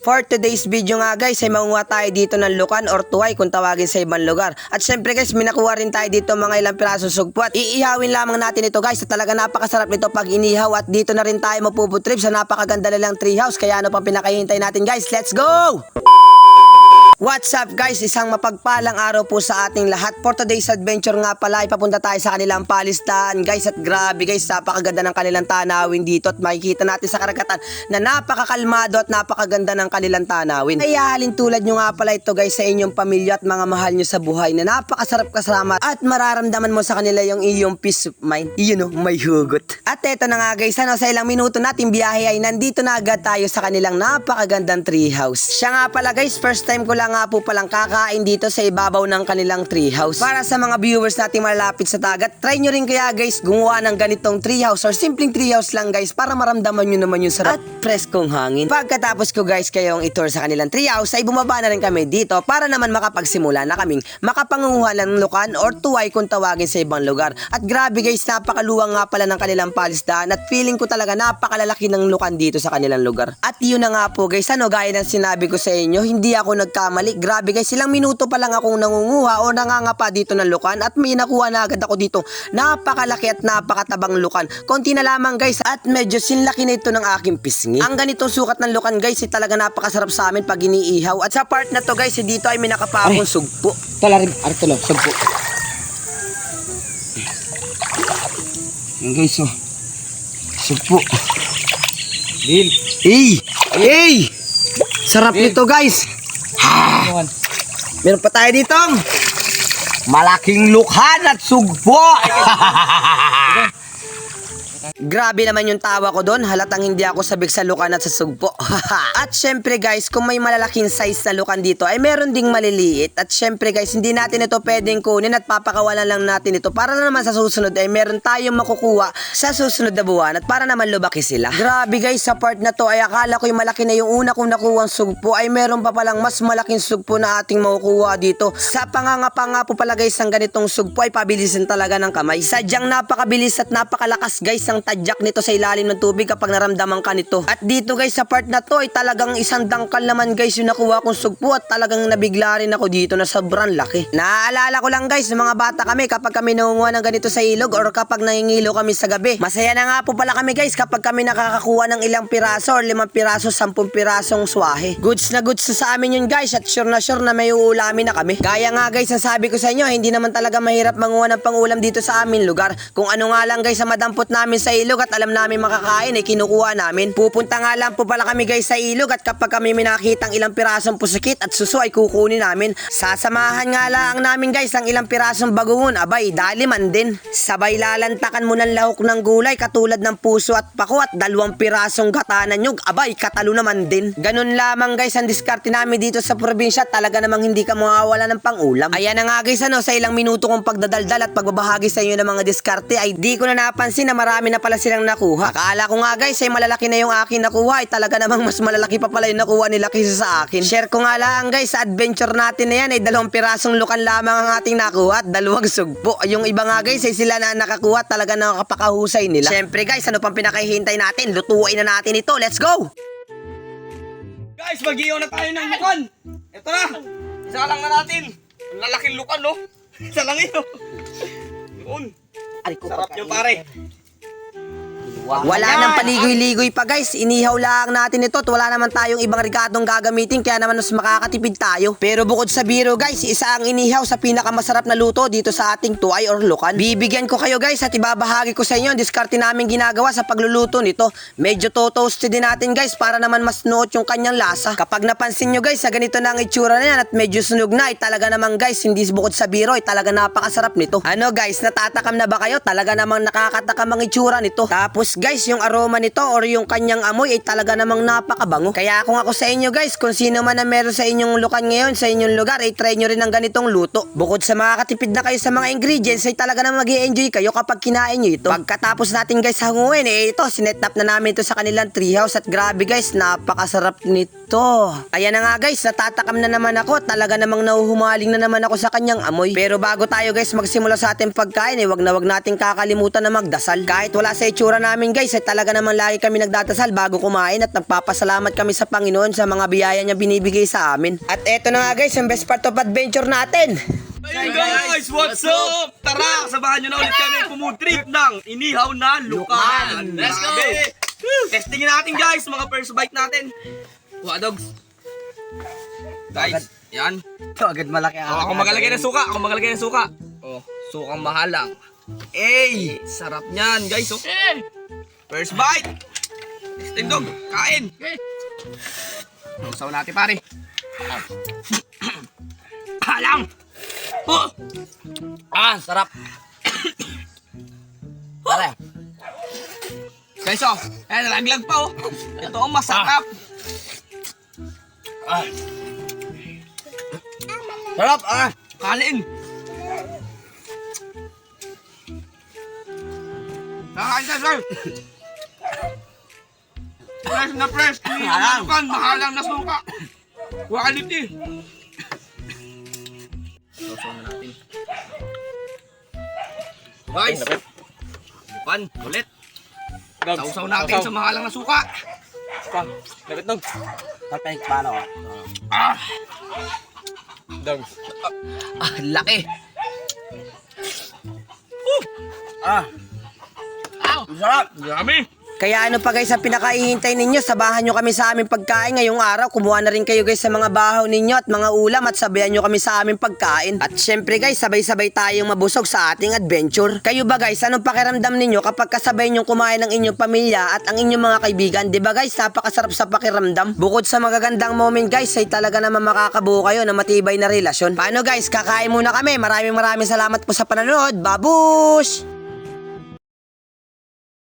For today's video nga guys ay manguha tayo dito ng lukan or tuway kung tawagin sa ibang lugar. At syempre guys minakuha rin tayo dito mga ilang pirasong sugpo at iihawin lamang natin ito guys. At talaga napakasarap nito pag inihaw at dito na rin tayo mapuputrip sa napakaganda nilang treehouse. Kaya ano pang pinakahihintay natin guys, let's go! What's up guys? Isang mapagpalang araw po sa ating lahat. For today's adventure nga pala, ipapunta tayo sa kanilang palistahan guys. At grabe guys, napakaganda ng kanilang tanawin dito. At makikita natin sa karagatan na napakakalmado at napakaganda ng kanilang tanawin. Kaya halin tulad nyo nga pala ito guys sa inyong pamilya at mga mahal nyo sa buhay na napakasarap kasama. At mararamdaman mo sa kanila yung iyong peace of mind. Iyon o, may hugot. At eto na nga guys, sa ilang minuto natin biyahe ay nandito na agad tayo sa kanilang napakagandang treehouse. Siya nga pala guys, first time ko lang nga po palang kakain dito sa ibabaw ng kanilang treehouse. Para sa mga viewers natin malapit sa dagat, try nyo rin kaya guys gumawa ng ganitong treehouse or simpleng treehouse lang guys para maramdaman nyo naman yung sarap at preskong hangin. Pagkatapos ko guys kayong itour sa kanilang treehouse ay bumaba na rin kami dito para naman makapagsimula na kaming makapangunguha ng lukan or tuway kung tawagin sa ibang lugar. At grabe guys, napakaluwang nga pala ng kanilang palisdahan at feeling ko talaga napakalalaki ng lukan dito sa kanilang lugar. At yun na nga po guys, gaya ng sinabi ko sa inyo, hindi ako nagkamali. Grabe guys, ilang minuto pa lang akong nangunguha o nangangapa dito ng lukan at may nakuha na agad ako dito. Napakalaki at napakatabang lukan. Konti na lamang guys at medyo sinlaki na ito ng aking pisngi. Ang ganitong sukat ng lukan guys ay talaga napakasarap sa amin pag iniihaw. At sa part na to guys, dito ay may nakapa akong sugpo. Tala rin, artolo, sugpo. Yan guys, oh. Sugpo. Deal. Hey! Sarap nito guys. Meron pa tayo dito. Malaking lukhan at sugpo. Grabe naman yung tawa ko doon. Halatang hindi ako sabik sa lukan at sa sugpo. At syempre guys, kung may malalaking size na lukan dito ay meron ding maliliit. At syempre guys, hindi natin ito pwedeng kunin at papakawalan lang natin ito para na naman sa susunod ay meron tayong makukuha sa susunod na buwan at para naman lubaki sila. Grabe guys, sa part na to ay akala ko yung malaki na yung una kong nakuha sugpo ay meron pa palang mas malaking sugpo na ating makukuha dito. Sa pangangapa nga po pala guys ang ganitong sugpo ay pabilisin talaga ng kamay. Sadyang napakabilis at napakalakas guys ang tadyak nito sa ilalim ng tubig kapag naramdaman ka nito. At dito guys sa part na to ay talagang isang dangkal naman guys yung nakuha kong sugpo at talagang nabigla rin ako dito na sobrang laki. Naaalala ko lang guys, mga bata kami kapag kami nangunguha ng ganito sa ilog or kapag nangingilo kami sa gabi. Masaya na nga po pala kami guys kapag kami nakakakuha ng ilang piraso or 5 piraso, 10 pirasong swahe. Goods na sa amin yun guys at sure na may uulamin na kami. Gaya nga guys ang sabi ko sa inyo, hindi naman talaga mahirap manguha ng pangulam dito sa amin lugar. Kung ano nga lang guys ang madampot namin sa ilog at alam namin makakain ay kinukuha namin. Pupunta nga lang po pala kami guys sa ilog at kapag kami may nakitang ilang pirasong pusikit at suso ay kukunin namin. Sasamahan nga lang namin guys ang ilang pirasong bagungon. Abay, dali man din. Sabay lalantakan mo ng lahok ng gulay katulad ng puso at pako at 2 pirasong gata na nyug. Abay, katalo naman din. Ganun lamang guys ang diskarte namin dito sa probinsya. Talaga namang hindi ka mawawala ng pangulam. Ayan na nga guys sa ilang minuto kong pagdadaldal at pagbabahagi sa inyo ng mga diskarte ay di ko na napansin na marami na pala silang nakuha. Akala ko nga guys ay malalaki na yung akin nakuha ay talaga namang mas malalaki pa pala yung nakuha nila kaysa sa akin. Share ko nga lang guys sa adventure natin na yan ay 2 pirasong lukan lamang ang ating nakuha at 2 sugpo. Yung iba nga guys ay sila na nakakuha talaga nakapakahusay nila. Syempre guys, ano pang pinakahihintay natin? Lutuin na natin ito. Let's go! Guys, mag-iyaw na tayo ng lukan. Ito na. Isa lang na natin. Ang lalaking lukan, no? Isa lang yun. Yun. Sarap nyo pare. Wala nang paligoy-ligoy pa guys, inihaw lang natin ito at wala naman tayong ibang rigatong gagamitin kaya naman mas makakatipid tayo. Pero bukod sa biro guys, isa ang inihaw sa pinakamasarap na luto dito sa ating tuway or lukan. Bibigyan ko kayo guys at ibabahagi ko sa inyo ang diskarte namin ginagawa sa pagluluto nito. Medyo totoasted din natin guys para naman mas nuot yung kanyang lasa. Kapag napansin nyo guys, sa ganito na ang itsura na yan at medyo sunog na ay talaga naman guys, hindi bukod sa biro ay talaga napakasarap nito. Ano guys, natatakam na ba kayo? Talaga namang nakakatakam ang itsura nito. Tapos guys, yung aroma nito or yung kanyang amoy ay talaga namang napakabango. Kaya kung ako sa inyo guys, kung sino man na meron sa inyong lukan ngayon, sa inyong lugar, ay try nyo rin ang ganitong luto. Bukod sa makakatipid na kayo sa mga ingredients, ay talaga namang mag-i-enjoy kayo kapag kinain nyo ito. Pagkatapos natin guys hanguin, ito, sinet up na namin ito sa kanilang treehouse at grabe guys, napakasarap nito. to. Ayan na nga guys, natatakam na naman ako. Talaga namang nahuhumaling na naman ako sa kanyang amoy. Pero bago tayo guys magsimula sa ating pagkain, wag na wag nating kakalimutan na magdasal. Kahit wala sa itsura namin guys, talaga namang lagi kami nagdadasal bago kumain at nagpapasalamat kami sa Panginoon sa mga biyaya niya binibigay sa amin. At eto na nga guys, yung best part of adventure natin. Hey guys, what's up? Tara, sabahan nyo na ulit kami food trip ng inihaw na lukan. Let's go! Testingin natin guys, mga first bite natin. Kuha dogs. Guys, yan. Ito agad malaki Ako magalagay ng suka, Oh, sukang mahalang. Sarap niyan guys. Oh. First bite. Testing dog, kain. Usaw natin pare. Halang. Oh! Sarap. Pare. Guys, nalaglag pa oh. Ito ang masarap. Sarap, Kanin. Nakain ka, sir. Fresh na fresh. Mahalang. Mahalang na suka. Quality. Sausaw na natin. Guys. Lukan, ulit. Sausaw natin sa mahalang na suka. Dapat dog. Perfect paano? Dog. Laki. Sarap. Dami. Kaya ano pa guys ang pinakaihintay ninyo, sabahan nyo kami sa aming pagkain ngayong araw. Kumuha na rin kayo guys sa mga bahaw ninyo at mga ulam at sabayan nyo kami sa aming pagkain. At syempre guys, sabay-sabay tayong mabusog sa ating adventure. Kayo ba guys, anong pakiramdam ninyo kapag kasabay nyo kumain ng inyong pamilya at ang inyong mga kaibigan? Diba guys, napakasarap sa pakiramdam. Bukod sa magagandang moment guys, ay talaga naman makakabuo kayo ng matibay na relasyon. Paano guys, kakain muna kami. Maraming salamat po sa panonood. Babush!